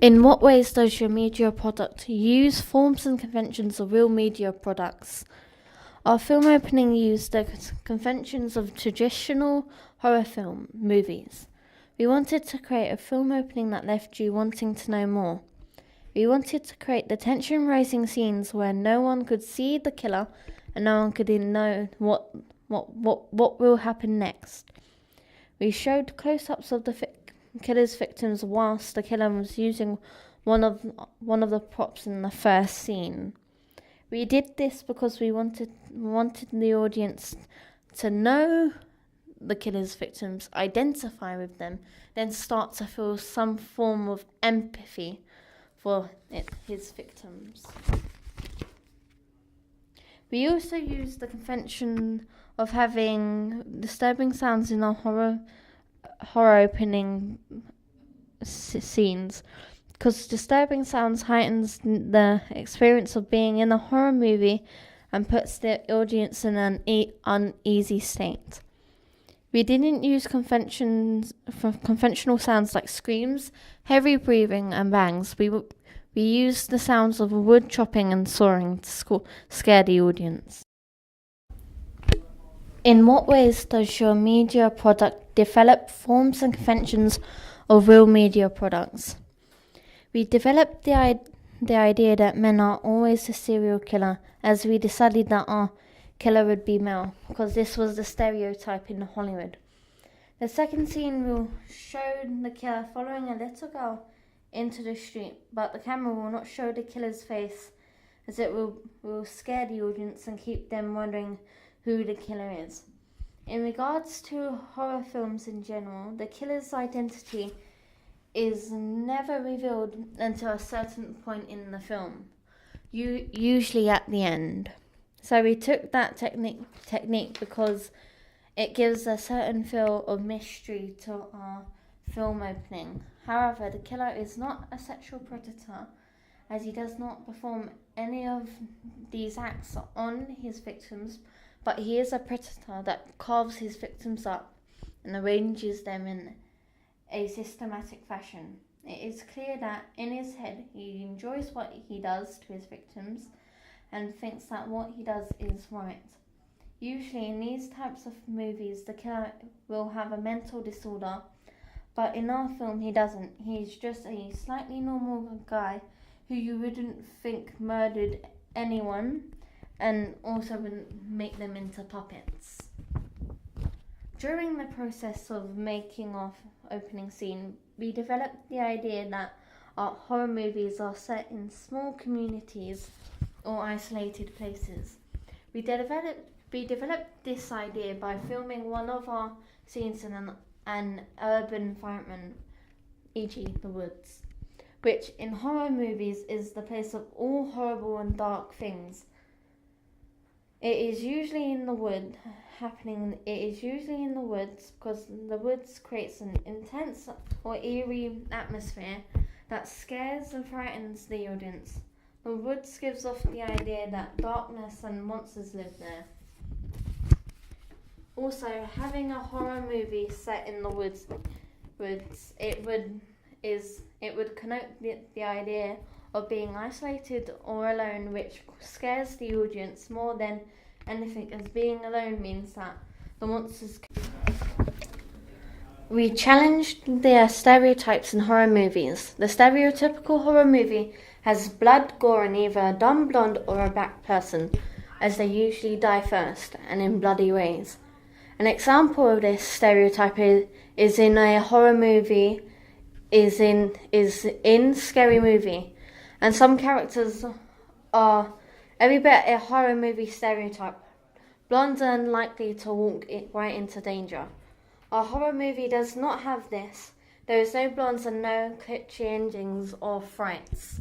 In what ways does your media product use forms and conventions of real media products? Our film opening used the conventions of traditional horror film movies. We wanted to create a film opening that left you wanting to know more. We wanted to create the tension-raising scenes where no one could see the killer and no one could know what will happen next. We showed close-ups of the killer's victims whilst the killer was using one of the props in the first scene. We did this because we wanted the audience to know the killer's victims, identify with them, then start to feel some form of empathy for his victims. We also used the convention of having disturbing sounds in our horror opening scenes, because disturbing sounds heightens the experience of being in a horror movie and puts the audience in an uneasy state. We didn't use conventional sounds like screams, heavy breathing and bangs. We used the sounds of wood chopping and sawing to scare the audience. In what ways does your media product develop forms and conventions of real media products? We developed the idea that men are always the serial killer, as we decided that our killer would be male, because this was the stereotype in Hollywood. The second scene will show the killer following a little girl into the street, but the camera will not show the killer's face, as it will scare the audience and keep them wondering who the killer is. In regards to horror films in general, the killer's identity is never revealed until a certain point in the film, usually at the end. So we took that technique because it gives a certain feel of mystery to our film opening. However, the killer is not a sexual predator, as he does not perform any of these acts on his victims, but he is a predator that carves his victims up and arranges them in a systematic fashion. It is clear that in his head he enjoys what he does to his victims and thinks that what he does is right. Usually in these types of movies, the killer will have a mental disorder, but in our film he doesn't. He's just a slightly normal guy who you wouldn't think murdered anyone, and also wouldn't make them into puppets. During the process of making our opening scene, we developed the idea that our horror movies are set in small communities or isolated places. We developed this idea by filming one of our scenes in an urban environment, e.g. the woods, which in horror movies is the place of all horrible and dark things. It is usually in the woods because the woods creates an intense or eerie atmosphere that scares and frightens the audience. The woods gives off the idea that darkness and monsters live there. Also, having a horror movie set in the woods, it would connote the idea of being isolated or alone, which scares the audience more than anything, as being alone means that the monsters. We challenged the stereotypes in horror movies. The stereotypical horror movie has blood, gore, and either a dumb blonde or a black person, as they usually die first and in bloody ways. An example of this stereotype is in a horror movie, is in Scary Movie, and some characters are every bit a horror movie stereotype. Blondes are unlikely to walk right into danger. Our horror movie does not have this. There is no blondes and no kitschy endings or frights.